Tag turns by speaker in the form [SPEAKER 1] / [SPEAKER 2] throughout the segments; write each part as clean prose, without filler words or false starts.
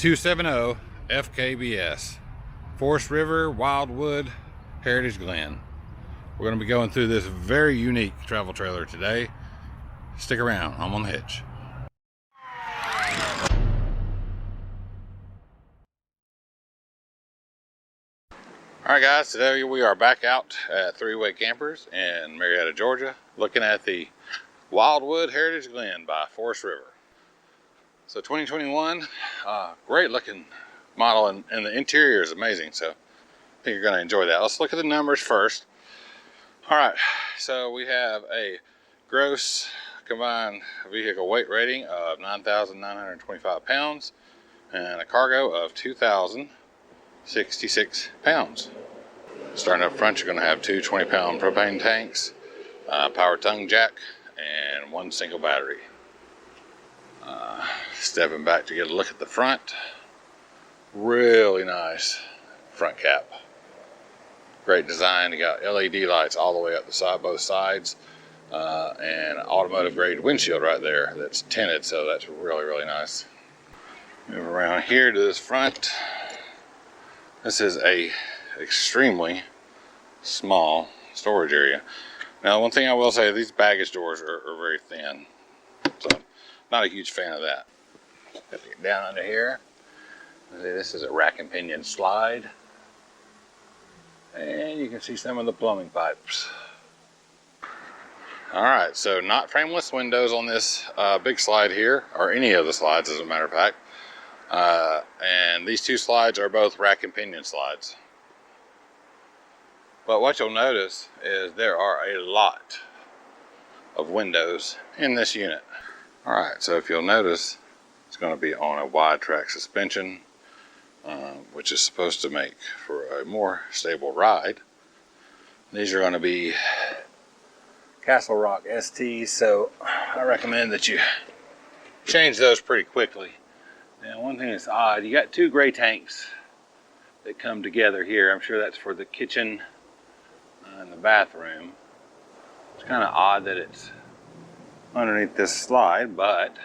[SPEAKER 1] 270FKS, Forest River, Wildwood, Heritage Glen. We're going to be going through this very unique travel trailer today. Stick around, I'm on the hitch. Alright guys, today we are back out at Three-Way Campers in Marietta, Georgia, looking at the Wildwood Heritage Glen by Forest River. So 2021, great looking model, and the interior is amazing, so I think you're going to enjoy that. Let's look at the numbers first. Alright, so we have a gross combined vehicle weight rating of 9,925 pounds and a cargo of 2,066 pounds. Starting up front, you're going to have two 20-pound propane tanks, power tongue jack, and one single battery. Stepping back to get a look at the front, really nice front cap. Great design. You got LED lights all the way up the side, both sides, and automotive grade windshield right there that's tinted, so that's really nice. Move around here to this front. This is a extremely small storage area. Now, one thing I will say, these baggage doors are very thin, so not a huge fan of that. Got to get down under here. This is a rack and pinion slide, and you can see some of the plumbing pipes. Alright, so not frameless windows on this big slide here, or any of the slides as a matter of fact. And these two slides are both rack and pinion slides. But what you'll notice is there are a lot of windows in this unit. Alright, so if you'll notice, it's going to be on a wide track suspension, which is supposed to make for a more stable ride. These are going to be Castle Rock STs, so I recommend that you change those pretty quickly. Now, one thing that's odd, you got two gray tanks that come together here. I'm sure that's for the kitchen and the bathroom. It's kind of odd that it's underneath this slide, but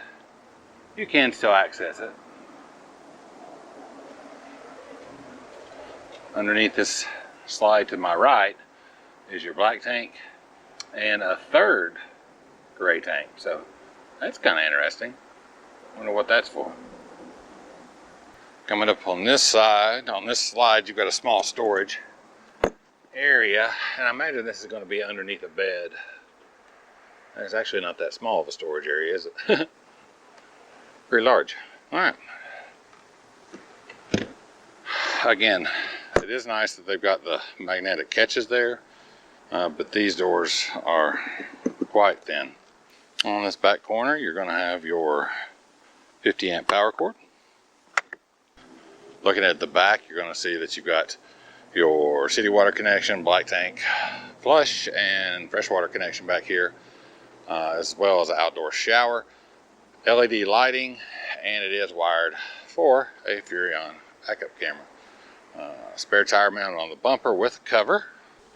[SPEAKER 1] you can still access it. Underneath this slide to my right is your black tank and a third gray tank, so that's kind of interesting. Wonder what that's for. Coming up on this side, on this slide, you've got a small storage area, and I imagine this is going to be underneath a bed. It's actually not that small of a storage area, is it? Pretty large. Alright. Again, it is nice that they've got the magnetic catches there, but these doors are quite thin. On this back corner, you're going to have your 50 amp power cord. Looking at the back, you're going to see that you've got your city water connection, black tank flush, and freshwater connection back here, as well as an outdoor shower, LED lighting, and it is wired for a Furrion backup camera. Spare tire mounted on the bumper with cover,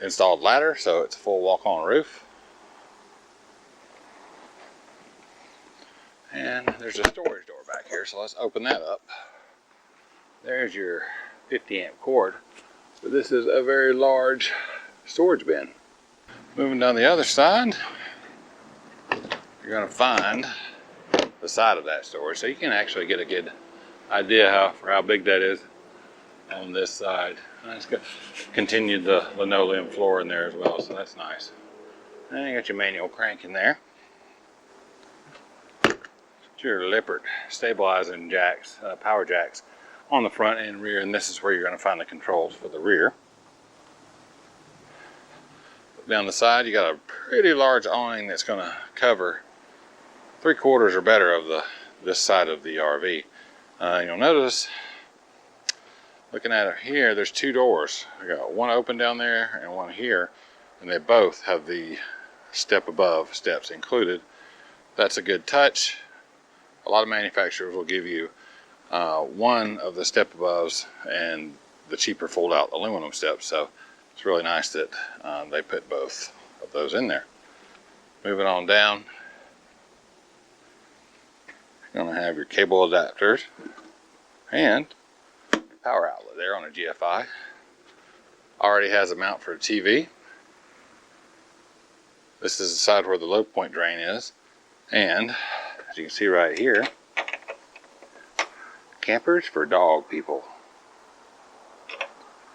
[SPEAKER 1] installed ladder, so it's a full walk-on roof. And there's a storage door back here, so let's open that up. There's your 50 amp cord, but this is a very large storage bin. Moving down the other side, you're going to find the side of that storage, so you can actually get a good idea for how big that is on this side. It's got continued the linoleum floor in there as well, so that's nice. And you got your manual crank in there. Your Lippert stabilizing jacks, power jacks on the front and rear, and this is where you're going to find the controls for the rear. Down the side, you got a pretty large awning that's going to cover 3/4 or better of this side of the RV. You'll notice, looking at it here, there's two doors. I got one open down there and one here, and they both have the step above steps included. That's a good touch. A lot of manufacturers will give you one of the step aboves and the cheaper fold out aluminum steps, so it's really nice that they put both of those in there. Moving on down, you're going to have your cable adapters And power outlet there on a GFI. Already has a mount for a TV. This is the side where the low point drain is. And as you can see right here, campers for dog people.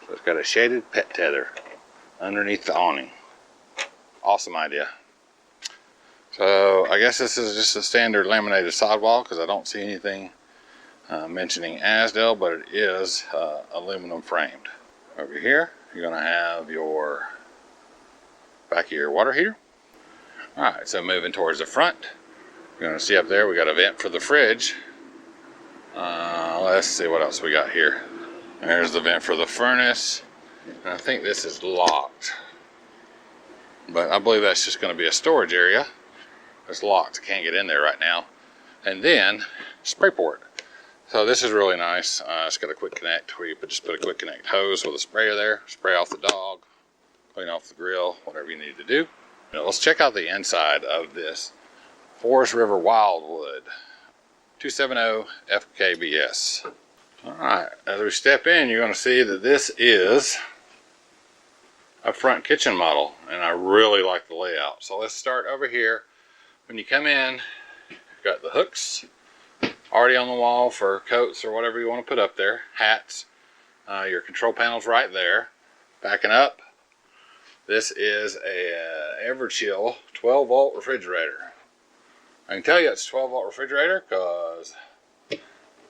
[SPEAKER 1] So it's got a shaded pet tether underneath the awning. Awesome idea. So I guess this is just a standard laminated sidewall because I don't see anything mentioning Asdel, but it is aluminum framed. Over here, you're going to have your back of your water heater. Alright, so moving towards the front, you're going to see up there we got a vent for the fridge. Let's see what else we got here. There's the vent for the furnace. And I think this is locked. But I believe that's just going to be a storage area. It's locked, can't get in there right now. And then, spray port. So this is really nice. It's got a quick connect where you just put a quick connect hose with a sprayer there. Spray off the dog, clean off the grill, whatever you need to do. Now let's check out the inside of this forrestriver Wildwood 270FKS. Alright, as we step in, you're going to see that this is a front kitchen model, and I really like the layout. So let's start over here. When you come in, you've got the hooks already on the wall for coats or whatever you want to put up there, hats, your control panel's right there. Backing up, this is a Everchill 12 volt refrigerator. I can tell you it's a 12 volt refrigerator because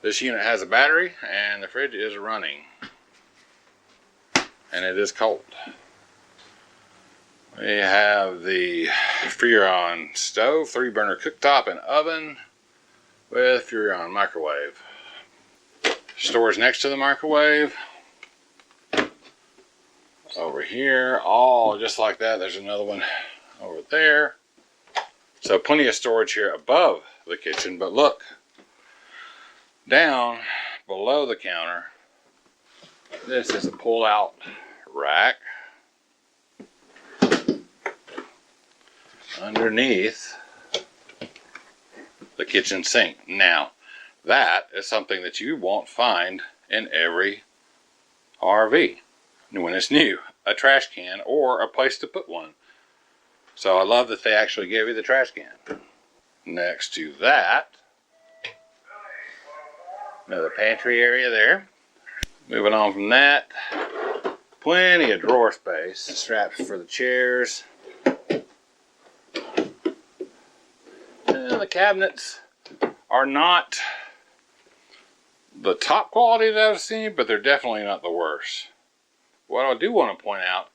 [SPEAKER 1] this unit has a battery and the fridge is running, and it is cold. We have the Freon stove, 3-burner cooktop and oven with Freon microwave. Storage next to the microwave. Over here, all just like that. There's another one over there. So plenty of storage here above the kitchen, but look, down below the counter, this is a pull-out rack. Underneath the kitchen sink. Now, that is something that you won't find in every RV when it's new. A trash can or a place to put one. So I love that they actually gave you the trash can. Next to that, another pantry area there. Moving on from that, plenty of drawer space. Straps for the chairs. The cabinets are not the top quality that I've seen, but they're definitely not the worst. What I do want to point out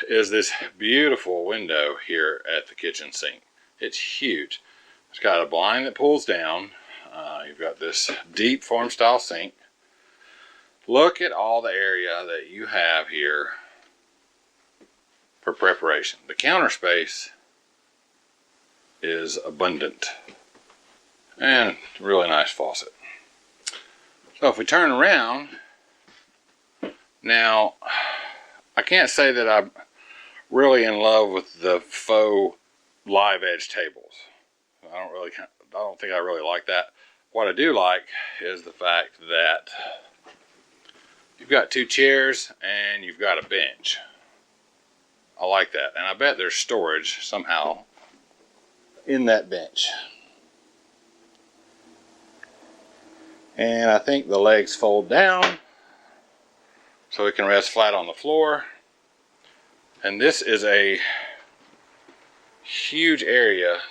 [SPEAKER 1] is this beautiful window here at the kitchen sink. It's huge. It's got a blind that pulls down. You've got this deep form style sink. Look at all the area that you have here for preparation. The counter space is abundant, and really nice faucet. So if we turn around now, I can't say that I'm really in love with the faux live edge tables. I don't think I really like that. What I do like is the fact that you've got 2 chairs and you've got a bench. I like that, and I bet there's storage somehow in that bench. And I think the legs fold down so it can rest flat on the floor. And this is a huge area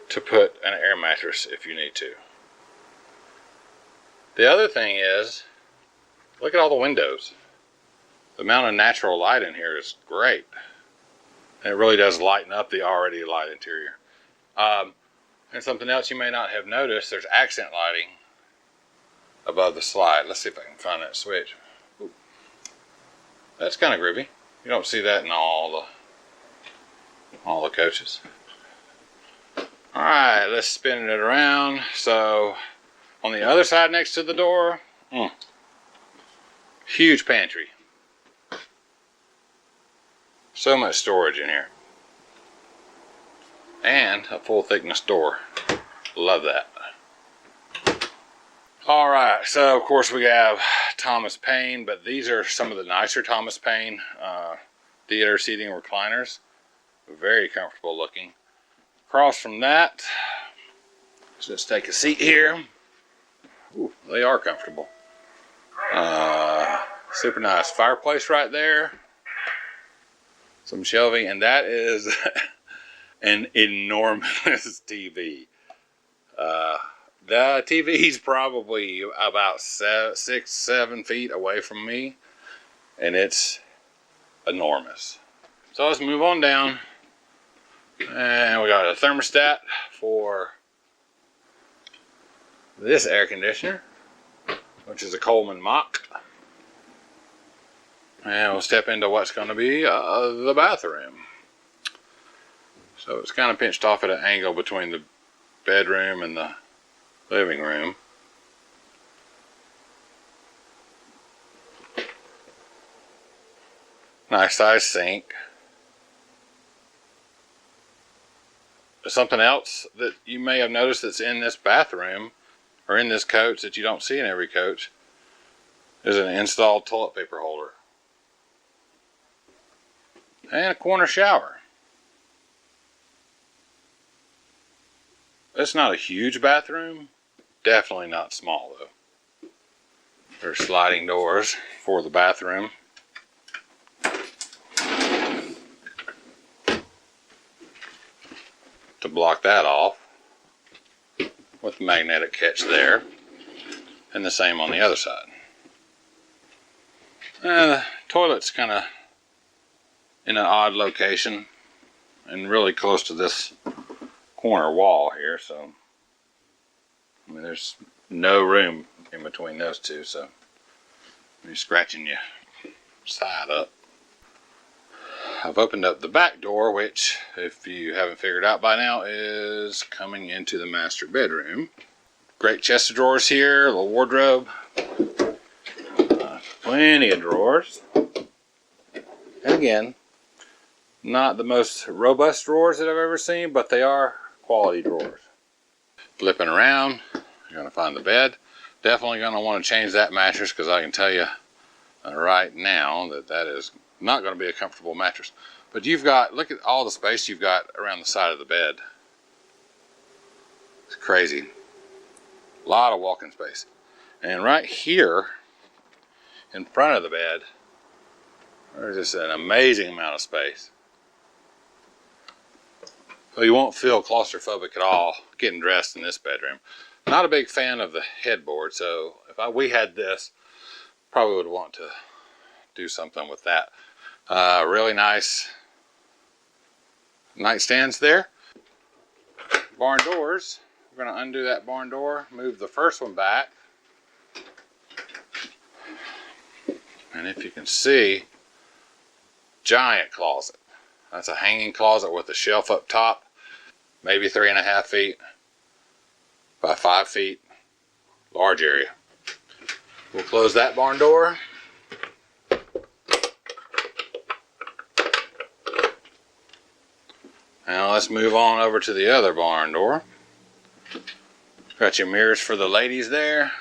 [SPEAKER 1] to put an air mattress if you need to. The other thing is, look at all the windows. The amount of natural light in here is great. And it really does lighten up the already light interior. And something else you may not have noticed, there's accent lighting above the slide. Let's see if I can find that switch. Ooh. That's kind of groovy. You don't see that in all the coaches. Alright, let's spin it around. So on the other side next to the door, huge pantry. So much storage in here. And a full thickness door. Love that. All right, so of course we have Thomas Paine, but these are some of the nicer Thomas Paine theater seating recliners. Very comfortable looking. Across from that, let's just take a seat here. Ooh, they are comfortable. Super nice fireplace right there. Some shelving, and that is an enormous TV. The TV is probably about 6-7 feet away from me, and it's enormous. So let's move on down, and we got a thermostat for this air conditioner, which is a Coleman Mach. And we'll step into what's going to be the bathroom. So it's kind of pinched off at an angle between the bedroom and the living room. Nice size sink. Something else that you may have noticed that's in this bathroom or in this coach that you don't see in every coach is an installed toilet paper holder. And a corner shower. It's not a huge bathroom. Definitely not small though. There's sliding doors for the bathroom. To block that off. With the magnetic catch there. And the same on the other side. The toilet's kind of in an odd location and really close to this corner wall here, so I mean there's no room in between those two, so you're scratching your side up. I've opened up the back door, which if you haven't figured out by now is coming into the master bedroom. Great chest of drawers here, a little wardrobe, plenty of drawers, and again, not the most robust drawers that I've ever seen, but they are quality drawers. Flipping around, you're going to find the bed. Definitely going to want to change that mattress because I can tell you right now that that is not going to be a comfortable mattress. But you've got, look at all the space you've got around the side of the bed. It's crazy. A lot of walk-in space. And right here in front of the bed, there's just an amazing amount of space. So you won't feel claustrophobic at all getting dressed in this bedroom. Not a big fan of the headboard, so if we had this, probably would want to do something with that. Really nice nightstands there. Barn doors. We're going to undo that barn door, move the first one back. And if you can see, giant closet. That's a hanging closet with a shelf up top. Maybe 3.5 feet by 5 feet. Large area. We'll close that barn door. Now let's move on over to the other barn door. Got your mirrors for the ladies there.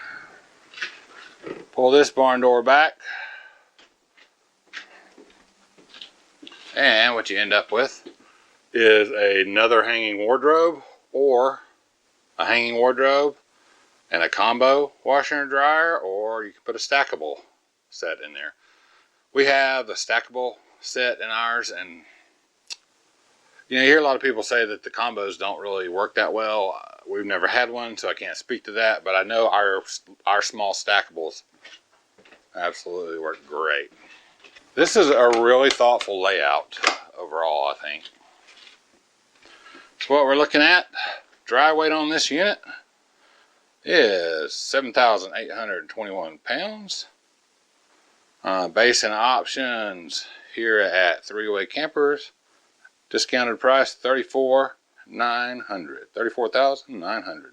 [SPEAKER 1] Pull this barn door back. And what you end up with is another hanging wardrobe, or a hanging wardrobe and a combo washer and dryer, or you can put a stackable set in there. We have the stackable set in ours, and you hear a lot of people say that the combos don't really work that well. We've never had one, so I can't speak to that, but I know our small stackables absolutely work great. This is a really thoughtful layout overall, I think. So what we're looking at, dry weight on this unit is 7,821 pounds. Base and options here at Three-Way Campers. Discounted price $34,900.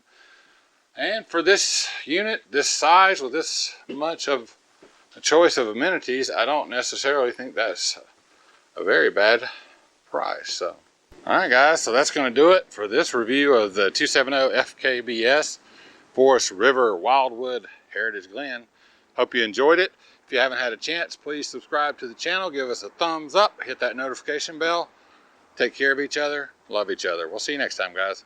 [SPEAKER 1] And for this unit, this size, with this much of a choice of amenities, I don't necessarily think that's a very bad price. So, alright guys, so that's going to do it for this review of the 270FKS. Forest River Wildwood Heritage Glen. Hope you enjoyed it. If you haven't had a chance, please subscribe to the channel. Give us a thumbs up. Hit that notification bell. Take care of each other. Love each other. We'll see you next time, guys.